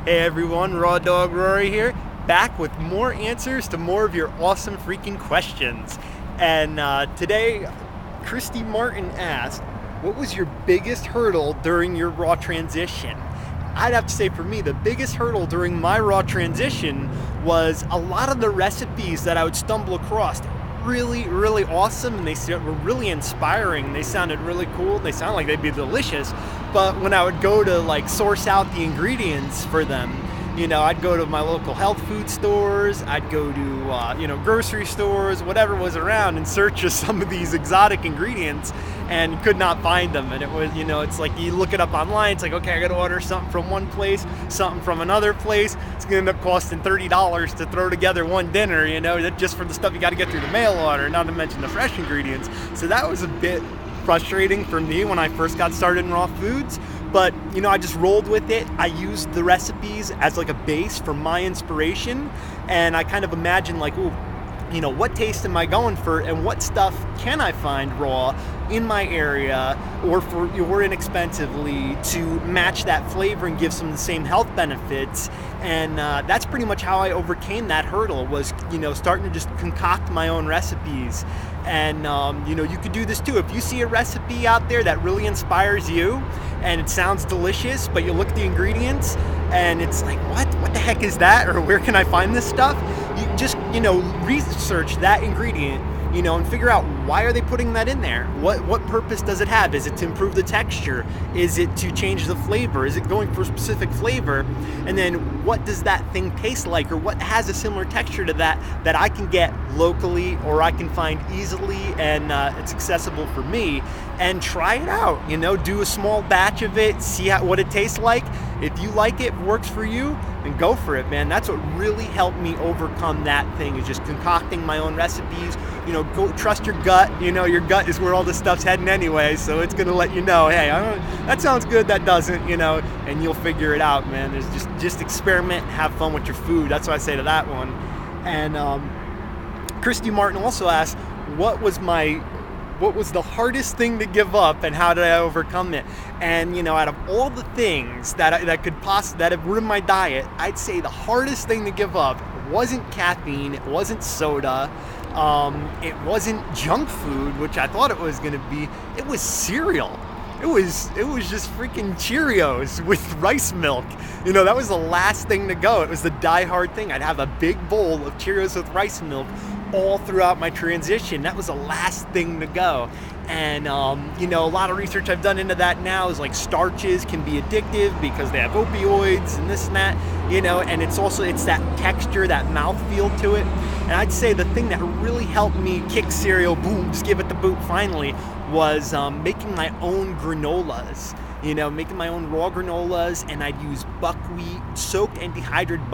Hey everyone, Raw Dog Rory here, back with more answers to more of your awesome freaking questions. And today, Christy Martin asked, what was your biggest hurdle during your raw transition? I'd have to say for me, the biggest hurdle during my raw transition was a lot of the recipes that I would stumble across. Really awesome, and they were really inspiring. They sounded really cool. They sound like they'd be delicious. But when I would go to like source out the ingredients for them, I'd go to my local health food stores, I'd go to, grocery stores, whatever was around in search of some of these exotic ingredients and could not find them. And it was, it's like you look it up online, it's like, okay, I gotta order something from one place, something from another place. It's gonna end up costing $30 to throw together one dinner, just for the stuff you gotta get through the mail order, not to mention the fresh ingredients. So that was a bit frustrating for me when I first got started in raw foods. But, I just rolled with it. I used the recipes as like a base for my inspiration. And I kind of imagined like, what taste am I going for and what stuff can I find raw in my area or inexpensively to match that flavor and give some of the same health benefits. And that's pretty much how I overcame that hurdle was, starting to just concoct my own recipes. And, you could do this too. If you see a recipe out there that really inspires you and it sounds delicious, but you look at the ingredients and it's like, what the heck is that? Or where can I find this stuff? You just, research that ingredient, and figure out why are they putting that in there? What purpose does it have? Is it to improve the texture? Is it to change the flavor? Is it going for a specific flavor? And then what does that thing taste like, or what has a similar texture to that I can get locally or I can find easily and it's accessible for me, and try it out, do a small batch of it, see what it tastes like. If you like it, works for you, then go for it, man. That's what really helped me overcome that thing, is just concocting my own recipes. Go trust your gut. Your gut is where all this stuff's heading anyway, so it's gonna let you know, hey, that sounds good, that doesn't, and you'll figure it out, man. There's just experiment, have fun with your food. That's what I say to that one. And Christy Martin also asked, what was the hardest thing to give up and how did I overcome it? And out of all the things that have ruined my diet, I'd say the hardest thing to give up wasn't caffeine, it wasn't soda, it wasn't junk food, which I thought it was going to be. It was cereal. It was just freaking Cheerios with rice milk. That was the last thing to go. It was the die-hard thing. I'd have a big bowl of Cheerios with rice milk all throughout my transition. That was the last thing to go. And a lot of research I've done into that now is like starches can be addictive because they have opioids and this and that, and it's that texture, that mouthfeel to it. And I'd say the thing that really helped me kick cereal, boom, just give it the boot finally, was making my own granolas. Making my own raw granolas, and I'd use buckwheat, soaked and dehydrated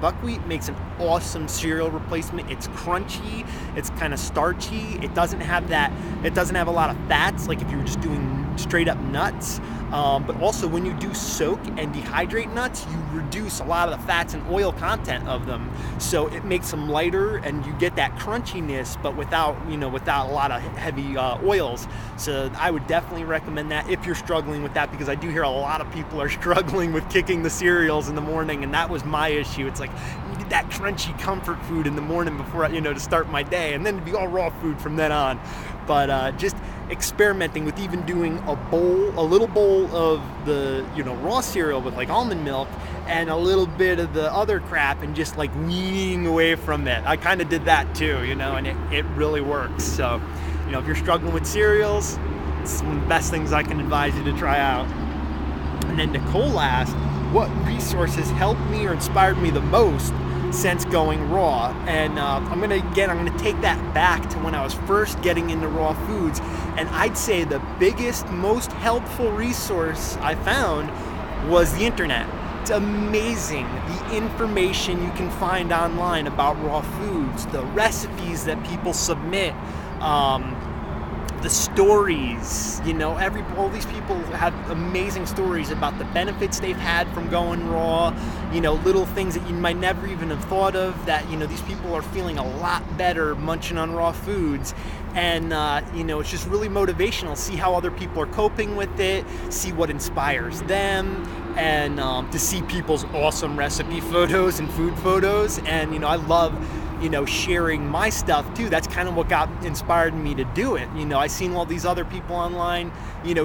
buckwheat makes an awesome cereal replacement. It's crunchy, it's kind of starchy, it doesn't have a lot of fats like if you were just doing straight up nuts. But also when you do soak and dehydrate nuts, you reduce a lot of the fats and oil content of them. So it makes them lighter and you get that crunchiness, but without a lot of heavy oils. So I would definitely recommend that if you're struggling with that, because I do hear a lot of people are struggling with kicking the cereals in the morning, and that was my issue. It's like, you need that crunchy comfort food in the morning before, to start my day, and then to be all raw food from then on. But just experimenting with even doing a little bowl of the raw cereal with like almond milk and a little bit of the other crap, and just like weaning away from it. I kind of did that too, and it really works. So if you're struggling with cereals, it's one of the best things I can advise you to try out. And then Nicole asked, what resources helped me or inspired me the most since going raw? And I'm gonna take that back to when I was first getting into raw foods, and I'd say the biggest, most helpful resource I found was the internet. It's amazing the information you can find online about raw foods, the recipes that people submit, the stories, all these people have amazing stories about the benefits they've had from going raw, little things that you might never even have thought of, that, these people are feeling a lot better munching on raw foods. And, it's just really motivational. See how other people are coping with it, see what inspires them, and to see people's awesome recipe photos and food photos. And I love sharing my stuff too. That's kind of what got inspired me to do it. I seen all these other people online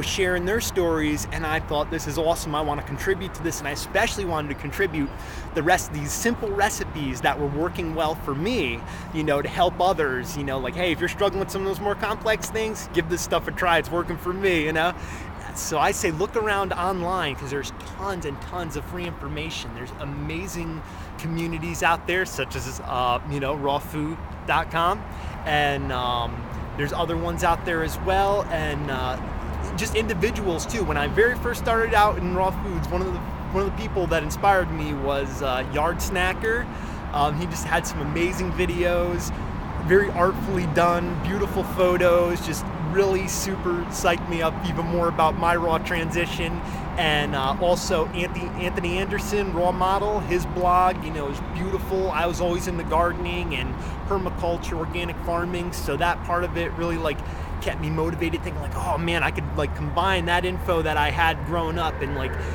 sharing their stories, and I thought, this is awesome. I want to contribute to this, and I especially wanted to contribute the rest of these simple recipes that were working well for me, to help others. Like, hey, if you're struggling with some of those more complex things, give this stuff a try. It's working for me. So I say look around online, because there's tons and tons of free information. There's amazing communities out there, such as rawfood.com, and there's other ones out there as well, and just individuals too. When I very first started out in raw foods, one of the people that inspired me was Yard Snacker. He just had some amazing videos, very artfully done, beautiful photos, just really super psyched me up even more about my raw transition. And also Anthony Anderson, Raw Model, his blog, is beautiful. I was always into gardening and permaculture, organic farming, so that part of it really kept me motivated, thinking oh man, I could combine that info that I had growing up, and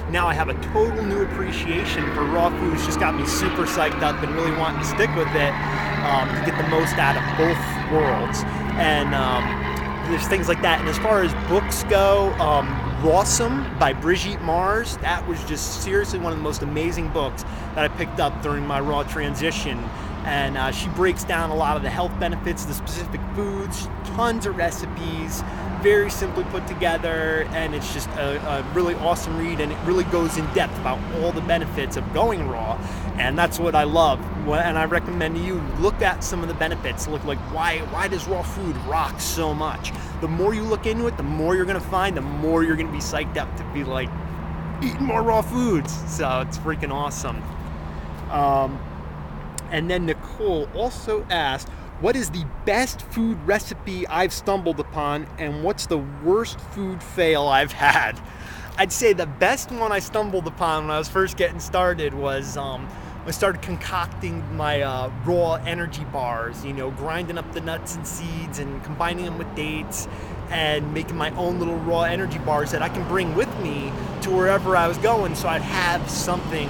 now I have a total new appreciation for raw foods. Just got me super psyched up and really wanting to stick with it to get the most out of both worlds. And there's things like that. And as far as books go, Rawsome by Brigitte Mars, that was just seriously one of the most amazing books that I picked up during my raw transition. And she breaks down a lot of the health benefits of the specific foods, tons of recipes, very simply put together, and it's just a really awesome read, and it really goes in depth about all the benefits of going raw, and that's what I love. And I recommend to you, look at some of the benefits, look why does raw food rock so much? The more you look into it, the more you're going to find, the more you're going to be psyched up to be eating more raw foods. So it's freaking awesome. And then Nicole also asked, what is the best food recipe I've stumbled upon, and what's the worst food fail I've had? I'd say the best one I stumbled upon when I was first getting started was I started concocting my raw energy bars, grinding up the nuts and seeds and combining them with dates and making my own little raw energy bars that I can bring with me to wherever I was going, so I'd have something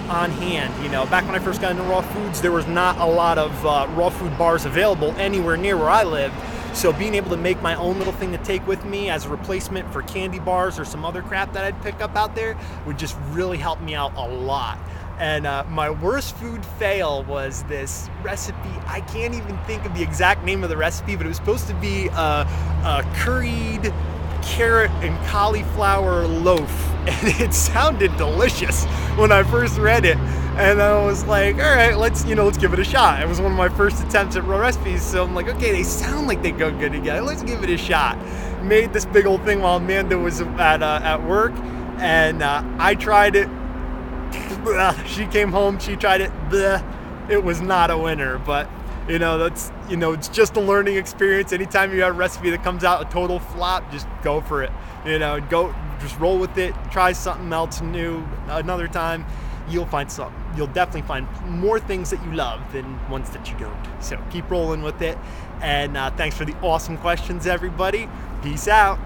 on hand. Back when I first got into raw foods, there was not a lot of raw food bars available anywhere near where I lived. So being able to make my own little thing to take with me as a replacement for candy bars or some other crap that I'd pick up out there would just really help me out a lot. And my worst food fail was this recipe. I can't even think of the exact name of the recipe, but it was supposed to be a curried carrot and cauliflower loaf, and it sounded delicious when I first read it, and I was like, all right, let's give it a shot. It was one of my first attempts at raw recipes, so I'm like, okay, they sound like they go good together, let's give it a shot. Made this big old thing while Amanda was at work, and I tried it. She came home, she tried it. It was not a winner, but that's it's just a learning experience. Anytime you have a recipe that comes out a total flop, just go for it. Just roll with it. Try something else new another time. You'll definitely find more things that you love than ones that you don't. So keep rolling with it. And thanks for the awesome questions, everybody. Peace out.